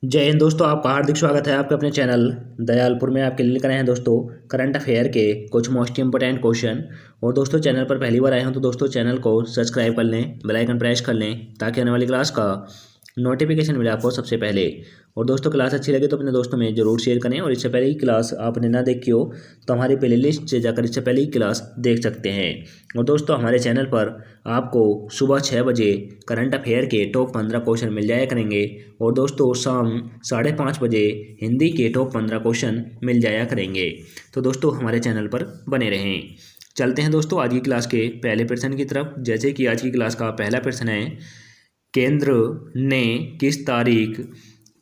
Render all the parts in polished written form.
जय हिंद दोस्तों, आपका हार्दिक स्वागत है आपके अपने चैनल दयालपुर में। आपके लिए लेकर आए हैं दोस्तों करंट अफेयर के कुछ मोस्ट इंपोर्टेंट क्वेश्चन। और दोस्तों चैनल पर पहली बार आए हो तो दोस्तों चैनल को सब्सक्राइब कर लें, बेल आइकन प्रेस कर लें ताकि आने वाली क्लास का नोटिफिकेशन मिले आपको सबसे पहले। और दोस्तों क्लास अच्छी लगे तो अपने दोस्तों में जरूर शेयर करें। और इससे पहले ही क्लास आपने ना देखी हो तो हमारी प्ले लिस्ट से जाकर इससे पहले ही क्लास देख सकते हैं। और दोस्तों हमारे चैनल पर आपको सुबह 6 बजे करंट अफेयर के टॉप 15 क्वेश्चन मिल जाया करेंगे। और दोस्तों शाम 5:30 बजे हिंदी के टॉप 15 क्वेश्चन मिल जाया करेंगे। तो दोस्तों हमारे चैनल पर बने रहें। चलते हैं दोस्तों आज की क्लास के पहले प्रश्न की तरफ। जैसे कि आज की क्लास का पहला प्रश्न है, केंद्र ने किस तारीख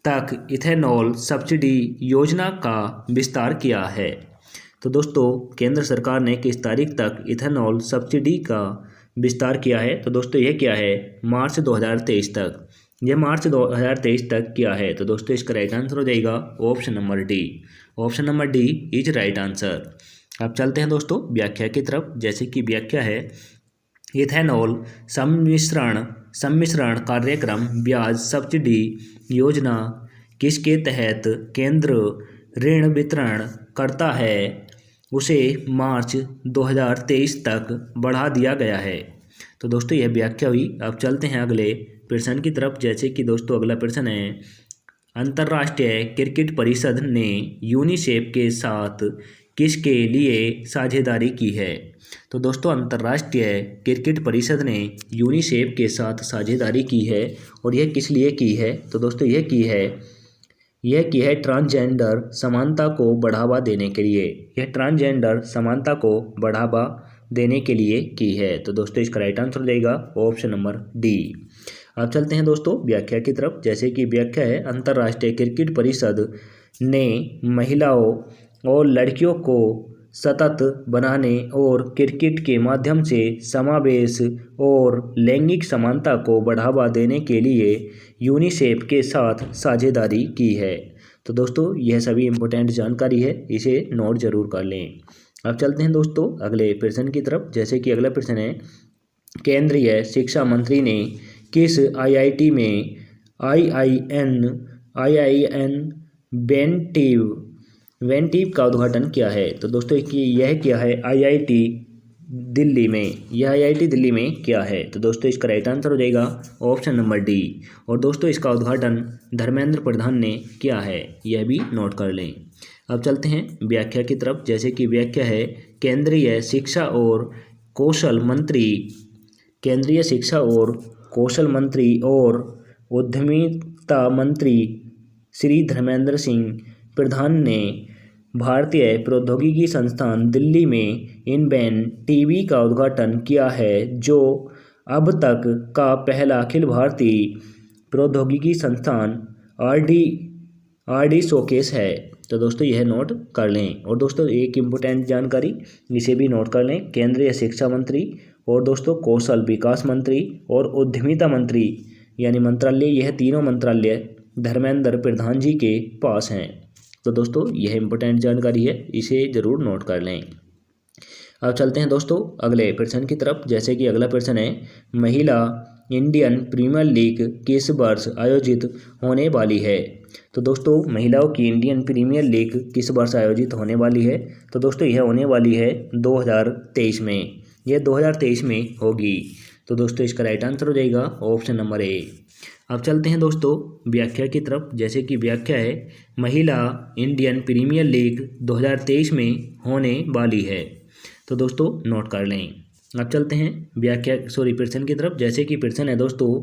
तक इथेनॉल सब्सिडी योजना का विस्तार किया है? तो दोस्तों केंद्र सरकार ने किस तारीख तक इथेनॉल सब्सिडी का विस्तार किया है? तो दोस्तों यह क्या है, मार्च 2023 तक। यह मार्च 2023 तक किया है। तो दोस्तों इसका राइट आंसर हो जाएगा option number D. Option number D is right answer. अब चलते हैं दोस्तों व्याख्या की तरफ। जैसे कि व्याख्या है, इथेनॉल सम्मिश्रण कार्यक्रम ब्याज सब्सिडी योजना किसके तहत केंद्र ऋण वितरण करता है, उसे मार्च 2023 तक बढ़ा दिया गया है। तो दोस्तों यह व्याख्या हुई। अब चलते हैं अगले प्रश्न की तरफ। जैसे कि दोस्तों अगला प्रश्न है, अंतर्राष्ट्रीय क्रिकेट परिषद ने यूनिसेफ के साथ किसके लिए साझेदारी की है? तो दोस्तों अंतर्राष्ट्रीय क्रिकेट परिषद ने यूनिसेफ के साथ साझेदारी की है। और यह किस लिए की है? तो दोस्तों यह की है ट्रांसजेंडर समानता को बढ़ावा देने के लिए। यह ट्रांसजेंडर समानता को बढ़ावा देने के लिए की है। तो दोस्तों इसका राइट आंसर हो जाएगा ऑप्शन नंबर डी। अब चलते हैं दोस्तों व्याख्या की तरफ। जैसे कि व्याख्या है, अंतर्राष्ट्रीय क्रिकेट परिषद ने महिलाओं और लड़कियों को सतत बनाने और क्रिकेट के माध्यम से समावेश और लैंगिक समानता को बढ़ावा देने के लिए यूनिसेफ के साथ साझेदारी की है। तो दोस्तों यह सभी इम्पोर्टेंट जानकारी है, इसे नोट जरूर कर लें। अब चलते हैं दोस्तों अगले प्रश्न की तरफ। जैसे कि अगला प्रश्न है, केंद्रीय शिक्षा मंत्री ने किस आईआईटी में आईआईएन वेंटिव का उद्घाटन किया है? तो दोस्तों यह क्या है, आईआईटी दिल्ली में। यह आईआईटी दिल्ली में क्या है? तो दोस्तों इसका राइट आंसर हो जाएगा ऑप्शन नंबर डी। और दोस्तों इसका उद्घाटन धर्मेंद्र प्रधान ने किया है, यह भी नोट कर लें। अब चलते हैं व्याख्या की तरफ। जैसे कि व्याख्या है, केंद्रीय शिक्षा और कौशल मंत्री और उद्यमिता मंत्री श्री धर्मेंद्र सिंह प्रधान ने भारतीय प्रौद्योगिकी संस्थान दिल्ली में इनबेन टीवी का उद्घाटन किया है, जो अब तक का पहला अखिल भारतीय प्रौद्योगिकी संस्थान आरडी शोकेस है। तो दोस्तों यह नोट कर लें। और दोस्तों एक इम्पोर्टेंट जानकारी, इसे भी नोट कर लें, केंद्रीय शिक्षा मंत्री और दोस्तों कौशल विकास मंत्री और उद्यमिता मंत्री यानी मंत्रालय, यह तीनों मंत्रालय धर्मेंद्र प्रधान जी के पास हैं। तो दोस्तों यह इम्पोर्टेंट जानकारी है, इसे ज़रूर नोट कर लें। अब चलते हैं दोस्तों अगले प्रश्न की तरफ। जैसे कि अगला प्रश्न है, महिला इंडियन प्रीमियर लीग किस वर्ष आयोजित होने वाली है? तो दोस्तों महिलाओं की इंडियन प्रीमियर लीग किस वर्ष आयोजित होने वाली है? तो दोस्तों यह होने वाली है 2023 में। यह 2023 में होगी। तो दोस्तों इसका राइट आंसर हो जाएगा ऑप्शन नंबर ए। अब चलते हैं दोस्तों व्याख्या की तरफ। जैसे कि व्याख्या है, महिला इंडियन प्रीमियर लीग 2023 में होने वाली है। तो दोस्तों नोट कर लें। अब चलते हैं प्रश्न की तरफ। जैसे कि प्रश्न है दोस्तों,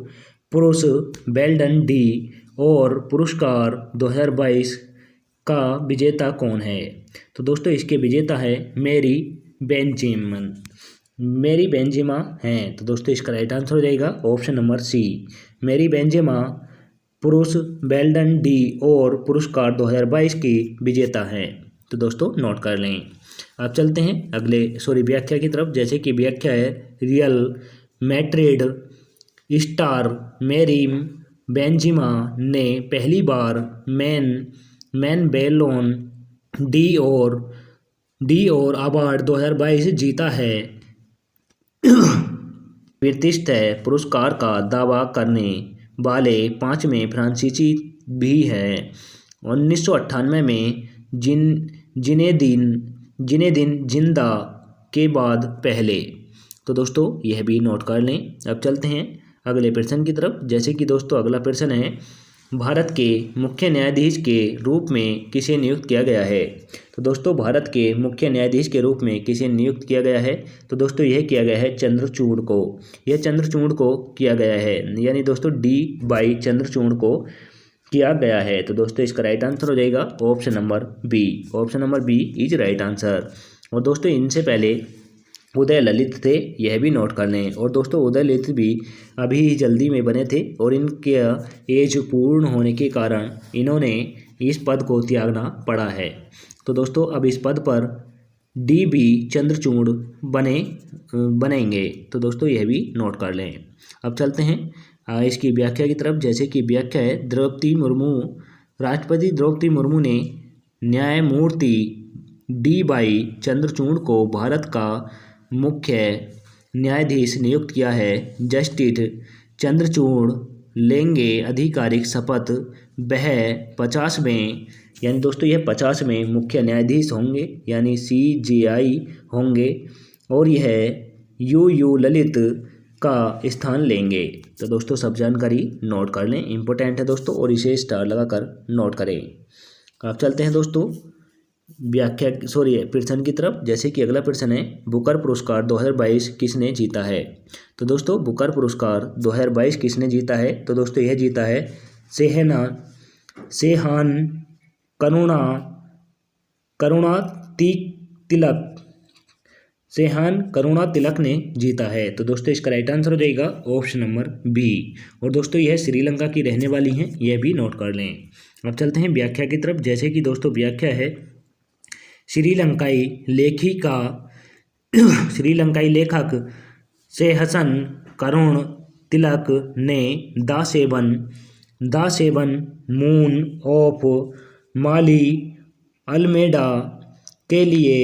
पुरुष बेल्डन डी और पुरस्कार 2022 का विजेता कौन है? तो दोस्तों इसके विजेता है मेरी बेंजिमा हैं। तो दोस्तों इसका राइट आंसर हो जाएगा ऑप्शन नंबर सी। मेरी बेंजिमा पुरुष बेल्डन डी और पुरस्कार 2022 की विजेता हैं। तो दोस्तों नोट कर लें। अब चलते हैं व्याख्या की तरफ। जैसे कि व्याख्या है, रियल मैड्रिड स्टार मेरी बेंजिमा ने पहली बार मैन बेलोन डी और अवार्ड 2022 जीता है। प्रतिष्ठित पुरस्कार का दावा करने वाले 5वें फ्रांसीसी भी है। 1998 में जिनेदिन जिंदा के बाद पहले। तो दोस्तों यह भी नोट कर लें। अब चलते हैं अगले प्रश्न की तरफ। जैसे कि दोस्तों अगला प्रश्न है, भारत के मुख्य न्यायाधीश के रूप में किसे नियुक्त किया गया है। तो दोस्तों भारत के मुख्य न्यायाधीश के रूप में किसे नियुक्त किया गया है। तो दोस्तों यह किया गया है चंद्रचूड़ को। यह चंद्रचूड़ को किया गया है, यानी दोस्तों D चंद्रचूड़ को किया गया है। तो दोस्तों इसका राइट आंसर हो जाएगा option number B. Option number B is right answer. और दोस्तों इनसे पहले उदय ललित थे, यह भी नोट कर लें। और दोस्तों उदय ललित भी अभी ही जल्दी में बने थे और इनके एज पूर्ण होने के कारण इन्होंने इस पद को त्यागना पड़ा है। तो दोस्तों अब इस पद पर D चंद्रचूड़ बनेंगे। तो दोस्तों यह भी नोट कर लें। अब चलते हैं इसकी व्याख्या की तरफ। जैसे कि व्याख्या है, राष्ट्रपति द्रौपदी मुर्मू ने न्यायमूर्ति D चंद्रचूड़ को भारत का मुख्य न्यायाधीश नियुक्त किया है। जस्टिस चंद्रचूड़ लेंगे आधिकारिक शपथ। वह 50वें, यानी दोस्तों यह 50वें मुख्य न्यायाधीश होंगे, यानी CJI होंगे। और यह UU ललित का स्थान लेंगे। तो दोस्तों सब जानकारी नोट कर लें, इम्पोर्टेंट है दोस्तों, और इसे स्टार लगाकर नोट करें। अब चलते हैं दोस्तों प्रश्न की तरफ। जैसे कि अगला प्रश्न है, बुकर पुरस्कार 2022 किसने जीता है। तो दोस्तों बुकर पुरस्कार 2022 किसने जीता है। तो दोस्तों यह जीता है सेहान करुणा तिलक ने जीता है। तो दोस्तों इसका राइट आंसर हो जाएगा ऑप्शन नंबर बी। और दोस्तों यह श्रीलंका की रहने वाली हैं, यह भी नोट कर लें। अब चलते हैं व्याख्या की तरफ। जैसे कि दोस्तों व्याख्या है, श्रीलंकाई लेखक सेहसन करुण तिलक ने the seven moon of Maali Almeida के लिए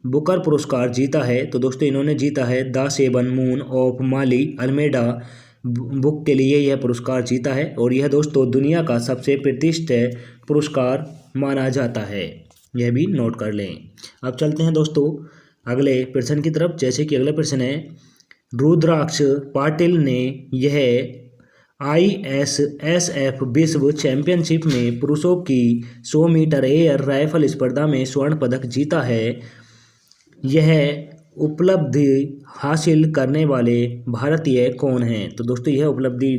बुकर पुरस्कार जीता है। तो दोस्तों इन्होंने जीता है the seven moon of Maali Almeida book के लिए यह पुरस्कार जीता है। और यह दोस्तों दुनिया का सबसे प्रतिष्ठित पुरस्कार माना जाता है, यह भी नोट कर लें। अब चलते हैं दोस्तों अगले प्रश्न की तरफ। जैसे कि अगला प्रश्न है, रुद्राक्ष पाटिल ने यह ISSF विश्व चैंपियनशिप में पुरुषों की 100 मीटर एयर राइफल स्पर्धा में स्वर्ण पदक जीता है। यह उपलब्धि हासिल करने वाले भारतीय कौन हैं। तो दोस्तों यह उपलब्धि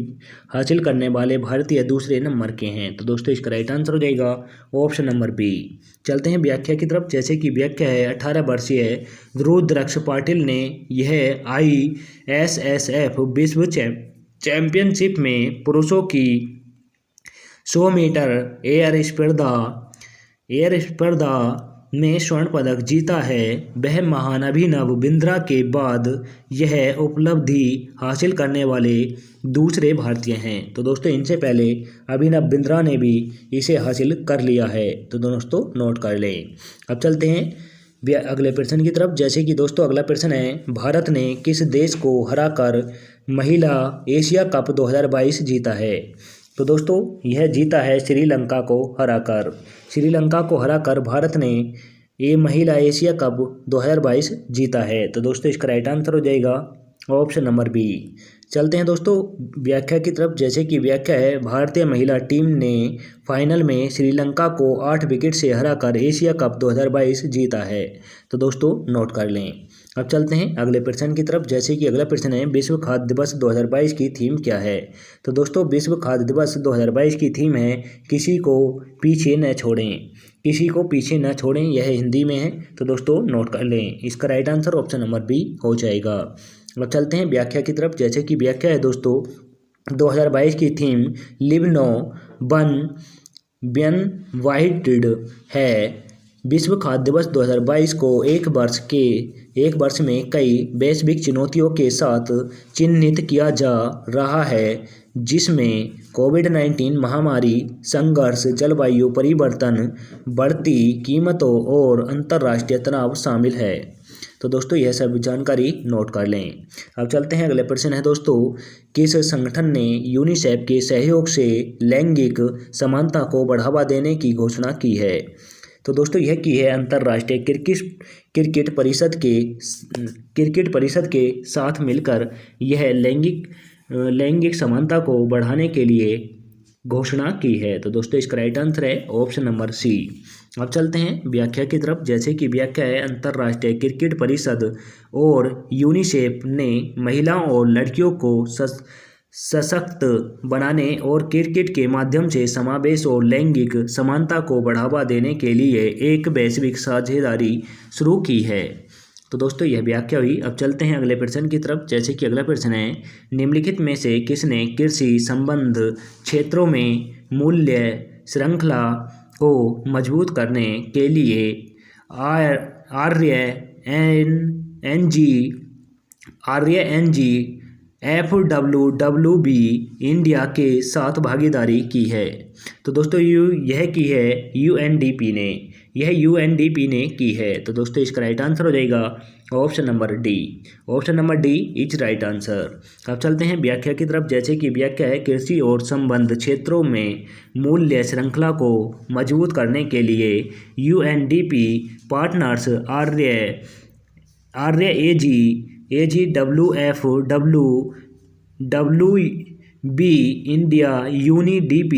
हासिल करने वाले भारतीय दूसरे नंबर के हैं। तो दोस्तों इसका राइट आंसर हो जाएगा ऑप्शन नंबर बी। चलते हैं व्याख्या की तरफ। जैसे कि व्याख्या है, 18 वर्षीय रुद्राक्ष पाटिल ने यह ISSF विश्व चैंपियनशिप में पुरुषों की 100 मीटर एयर स्पर्धा में स्वर्ण पदक जीता है। वह महान अभिनव बिंद्रा के बाद यह उपलब्धि हासिल करने वाले दूसरे भारतीय हैं। तो दोस्तों इनसे पहले अभिनव बिंद्रा ने भी इसे हासिल कर लिया है। तो दोस्तों नोट कर लें। अब चलते हैं अगले प्रश्न की तरफ। जैसे कि दोस्तों अगला प्रश्न है, भारत ने किस देश को हराकर महिला एशिया कप 2022 जीता है। तो दोस्तों यह जीता है श्रीलंका को हराकर भारत ने ये महिला एशिया कप 2022 जीता है। तो दोस्तों इसका राइट आंसर हो जाएगा ऑप्शन नंबर बी। चलते हैं दोस्तों व्याख्या की तरफ। जैसे कि व्याख्या है, भारतीय महिला टीम ने फाइनल में श्रीलंका को 8 विकेट से हराकर एशिया कप 2022 जीता है। तो दोस्तों नोट कर लें। अब चलते हैं अगले प्रश्न की तरफ। जैसे कि अगला प्रश्न है, विश्व खाद्य दिवस 2022 की थीम क्या है। तो दोस्तों विश्व खाद्य दिवस 2022 की थीम है, किसी को पीछे न छोड़ें। यह हिंदी में है। तो दोस्तों नोट कर लें। इसका right answer option number B हो जाएगा। अब चलते हैं व्याख्या की तरफ। जैसे कि व्याख्या है दोस्तों, 2022 की थीम लिव नो बन वाइटेड है। विश्व खाद्य दिवस 2022 को एक वर्ष में कई वैश्विक चुनौतियों के साथ चिन्हित किया जा रहा है, जिसमें कोविड-19 महामारी, संघर्ष, जलवायु परिवर्तन, बढ़ती कीमतों और अंतर्राष्ट्रीय तनाव शामिल है। तो दोस्तों यह सब जानकारी नोट कर लें। अब चलते हैं अगले प्रश्न है दोस्तों, किस संगठन ने यूनिसेफ के सहयोग से लैंगिक समानता को बढ़ावा देने की घोषणा की है? तो दोस्तों यह की है अंतर्राष्ट्रीय क्रिकेट परिषद के साथ मिलकर यह लैंगिक समानता को बढ़ाने के लिए घोषणा की है। तो दोस्तों इसका राइट आंसर है ऑप्शन नंबर सी। अब चलते हैं व्याख्या की तरफ, जैसे कि व्याख्या है अंतर्राष्ट्रीय क्रिकेट परिषद और यूनिसेफ ने महिलाओं और लड़कियों को सशक्त बनाने और क्रिकेट के माध्यम से समावेश और लैंगिक समानता को बढ़ावा देने के लिए एक वैश्विक साझेदारी शुरू की है। तो दोस्तों यह व्याख्या हुई। अब चलते हैं अगले प्रश्न की तरफ, जैसे कि अगला प्रश्न है, निम्नलिखित में से किसने कृषि संबंध क्षेत्रों में मूल्य श्रृंखला को मजबूत करने के लिए आर्य FWWB इंडिया के साथ भागीदारी की है? तो दोस्तों यह की है UNDP ने, यह UNDP ने की है। तो दोस्तों इसका राइट आंसर हो जाएगा option number D. Option number D is right answer. अब चलते हैं व्याख्या की तरफ, जैसे कि व्याख्या है कृषि और संबंध क्षेत्रों में मूल्य श्रृंखला को मजबूत करने के लिए UNDP partners AGWFWB India UNDP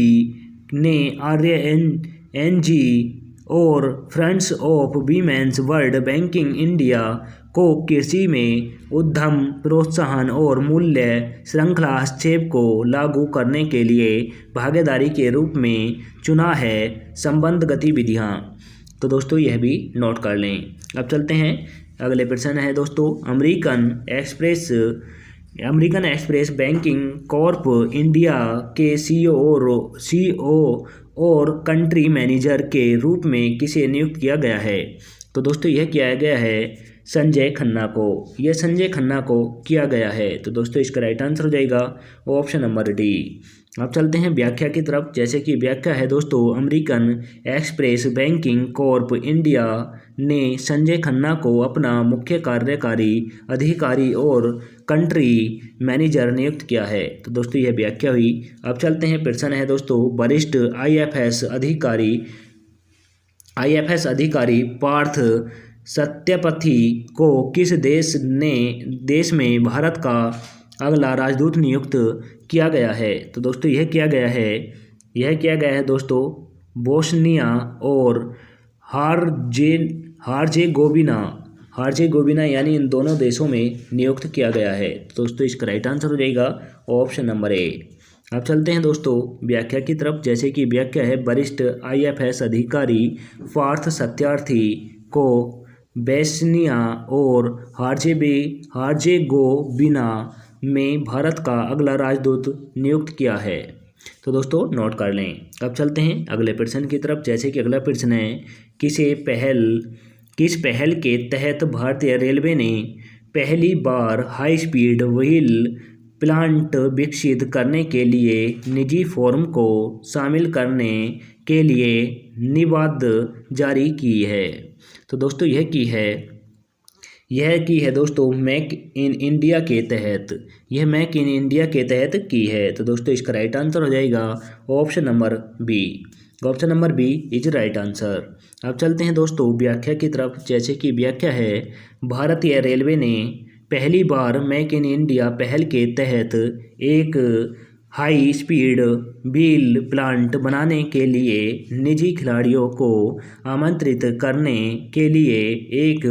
ने RNG और friends of women's world banking India को कृषि में उद्यम प्रोत्साहन और मूल्य श्रृंखला हस्तक्षेप को लागू करने के लिए भागीदारी के रूप में चुना है संबंध गतिविधियां। तो दोस्तों यह भी नोट कर लें। अब चलते हैं अगले प्रश्न है दोस्तों, American express banking Corp India के CEO और कंट्री मैनेजर के रूप में किसे नियुक्त किया गया है? तो दोस्तों यह किया गया है संजय खन्ना को, यह संजय खन्ना को किया गया है। तो दोस्तों इसका राइट आंसर हो जाएगा ऑप्शन नंबर डी। अब चलते हैं व्याख्या की तरफ, जैसे कि व्याख्या है दोस्तों American express banking Corp India ने संजय खन्ना को अपना मुख्य कार्यकारी अधिकारी और कंट्री मैनेजर नियुक्त किया है। तो दोस्तों यह व्याख्या हुई। अब चलते हैं प्रश्न है दोस्तों, वरिष्ठ IFS अधिकारी पार्थ सत्यार्थी को किस देश में भारत का अगला राजदूत नियुक्त किया गया है? तो दोस्तों यह किया गया है दोस्तों बोस्निया और हार्जेगोविना यानी इन दोनों देशों में नियुक्त किया गया है। तो दोस्तों इसका राइट आंसर हो जाएगा ऑप्शन नंबर ए। अब चलते हैं दोस्तों व्याख्या की तरफ, जैसे कि व्याख्या है वरिष्ठ IFS अधिकारी पार्थ सत्यार्थी को बोस्निया और हार्जेगोविना में भारत का अगला राजदूत नियुक्त किया है। तो दोस्तों नोट कर लें। अब चलते हैं अगले प्रश्न की तरफ, जैसे कि अगला प्रश्न है, किस पहल के तहत भारतीय रेलवे ने पहली बार हाई स्पीड व्हील प्लांट विकसित करने के लिए निजी फर्म को शामिल करने के लिए निविदा जारी की है? तो दोस्तों यह की है दोस्तों मेक इन इंडिया के तहत, यह मेक इन इंडिया के तहत की है। तो दोस्तों इसका राइट आंसर हो जाएगा option number B. Option number B is right answer. अब चलते हैं दोस्तों व्याख्या की तरफ, जैसे कि व्याख्या है भारतीय रेलवे ने पहली बार मेक इन इंडिया पहल के तहत एक हाई स्पीड व्हील प्लांट बनाने के लिए निजी खिलाड़ियों को आमंत्रित करने के लिए एक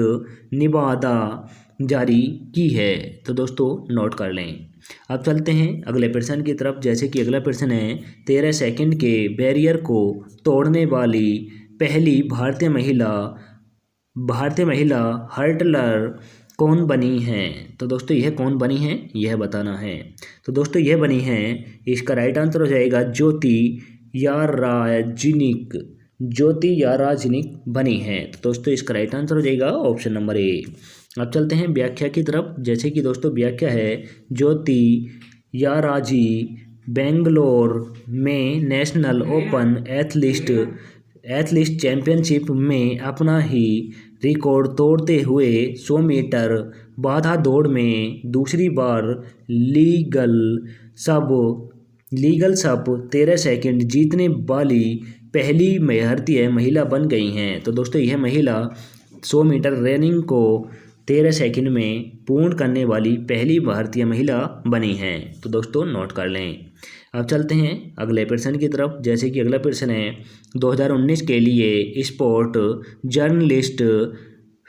निविदा जारी की है। तो दोस्तों नोट कर लें। अब चलते हैं अगले प्रश्न की तरफ, जैसे कि अगला प्रश्न है 13 सेकंड के बैरियर को तोड़ने वाली पहली भारतीय महिला हर्टलर कौन बनी है? तो दोस्तों यह कौन बनी है यह बताना है। तो दोस्तों यह बनी है, इसका राइट आंसर हो जाएगा ज्योति याराजनिक बनी है। तो दोस्तों इसका राइट आंसर हो जाएगा ऑप्शन नंबर ए। अब चलते हैं व्याख्या की तरफ, जैसे कि दोस्तों व्याख्या है ज्योति याराजी बेंगलोर में नेशनल ओपन एथलीट चैंपियनशिप में अपना ही रिकॉर्ड तोड़ते हुए 100 मीटर बाधा दौड़ में दूसरी बार लीगल सब 13 सेकंड जीतने वाली पहली भारतीय महिला बन गई हैं। तो दोस्तों यह महिला 100 मीटर रनिंग को 13 सेकंड में पूर्ण करने वाली पहली भारतीय महिला बनी हैं। तो दोस्तों नोट कर लें। अब चलते हैं अगले प्रश्न की तरफ। जैसे कि अगला प्रश्न है 2019 के लिए sport journalist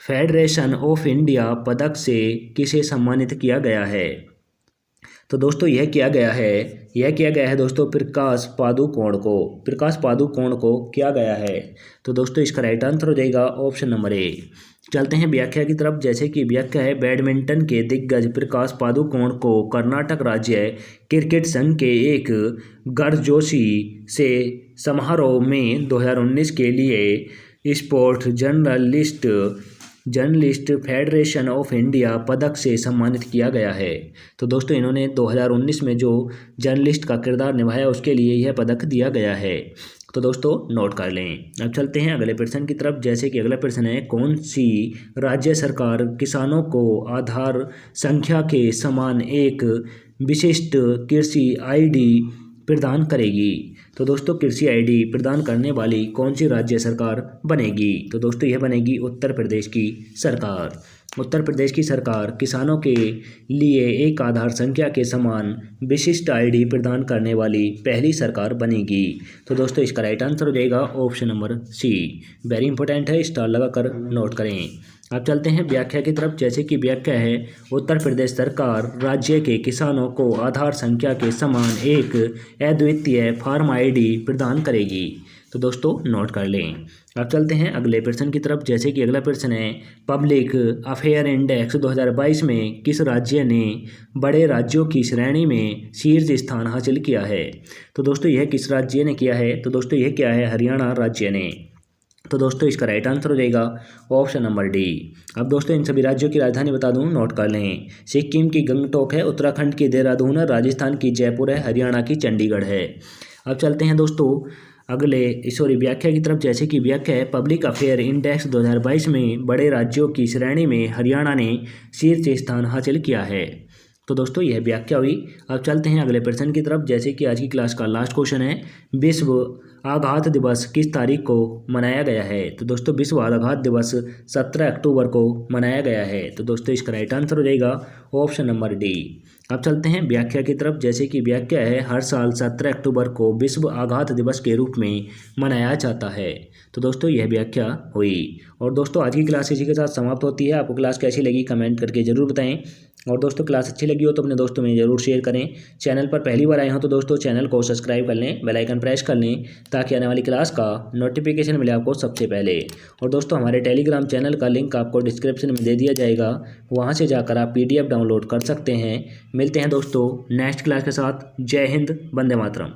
federation of India पदक से किसे सम्मानित किया गया है। तो दोस्तों यह किया गया है दोस्तों प्रकाश पादुकोण को किया गया है। तो दोस्तों इसका राइट आंसर हो जाएगा ऑप्शन नंबर ए। चलते हैं व्याख्या की तरफ। जैसे कि व्याख्या है बैडमिंटन के दिग्गज प्रकाश पादुकोण को कर्नाटक राज्य क्रिकेट संघ के एक गर्मजोशी से समारोह में 2019 के लिए sport journalist federation of India पदक से सम्मानित किया गया है। तो दोस्तों इन्होंने 2019 में जो जर्नलिस्ट का किरदार निभाया उसके लिए यह पदक दिया गया है। तो दोस्तों नोट कर लें। अब चलते हैं अगले प्रश्न की तरफ। जैसे कि अगला प्रश्न है कौन सी राज्य सरकार किसानों को आधार संख्या के समान एक विशिष्ट कृषि आईडी प्रदान करेगी। तो दोस्तों कृषि आईडी प्रदान करने वाली कौन सी राज्य सरकार बनेगी। तो दोस्तों यह बनेगी उत्तर प्रदेश की सरकार। उत्तर प्रदेश की सरकार किसानों के लिए एक आधार संख्या के समान विशिष्ट आईडी प्रदान करने वाली पहली सरकार बनेगी। तो दोस्तों इसका राइट आंसर हो जाएगा option number C. Very important है, स्टार लगाकर नोट करें। अब चलते हैं व्याख्या की तरफ। जैसे कि व्याख्या है उत्तर प्रदेश सरकार राज्य के किसानों को आधार संख्या के समान एक अद्वितीय फार्म आईडी प्रदान करेगी। तो दोस्तों नोट कर लें। अब चलते हैं अगले प्रश्न की तरफ। जैसे कि अगला प्रश्न है पब्लिक अफेयर इंडेक्स 2022 में किस राज्य ने बड़े राज्यों की श्रेणी में शीर्ष स्थान हासिल किया है। तो दोस्तों यह किस राज्य ने किया है। तो दोस्तों यह क्या है, हरियाणा राज्य ने। तो दोस्तों इसका राइट आंसर हो जाएगा ऑप्शन नंबर डी। अब दोस्तों इन सभी राज्यों की राजधानी बता दूं, नोट कर लें। सिक्किम की गंगटोक है, उत्तराखंड की देहरादून है, राजस्थान की जयपुर है, हरियाणा की चंडीगढ़ है। अब चलते हैं दोस्तों व्याख्या की तरफ। जैसे कि व्याख्या है पब्लिक अफेयर इंडेक्स 2022 में बड़े राज्यों की श्रेणी में हरियाणा ने शीर्ष स्थान हासिल किया है। तो दोस्तों यह व्याख्या हुई। अब चलते हैं अगले प्रश्न की तरफ। जैसे कि आज की क्लास का लास्ट क्वेश्चन है विश्व आघात दिवस किस तारीख को मनाया गया है। तो दोस्तों विश्व आघात दिवस 17 अक्टूबर को मनाया गया है। तो दोस्तों इसका राइट आंसर हो जाएगा ऑप्शन नंबर डी। अब चलते हैं व्याख्या की तरफ। जैसे कि व्याख्या है हर साल 17 अक्टूबर को विश्व आघात दिवस के रूप में मनाया जाता है। तो दोस्तों यह व्याख्या हुई। और दोस्तों आज की क्लास इसी के साथ समाप्त होती है। आपको क्लास कैसी लगी कमेंट करके ज़रूर बताएं। और दोस्तों क्लास अच्छी लगी हो तो अपने दोस्तों में ज़रूर शेयर करें। चैनल पर पहली बार आए हो तो दोस्तों चैनल को सब्सक्राइब कर लें, बेल आइकन प्रेस कर लें ताकि आने वाली क्लास का नोटिफिकेशन मिले आपको सबसे पहले। और दोस्तों हमारे टेलीग्राम चैनल का लिंक आपको डिस्क्रिप्शन में दे दिया जाएगा, वहां से जाकर आप PDF डाउनलोड कर सकते हैं। मिलते हैं दोस्तों नेक्स्ट क्लास के साथ। जय हिंद, वंदे मातरम।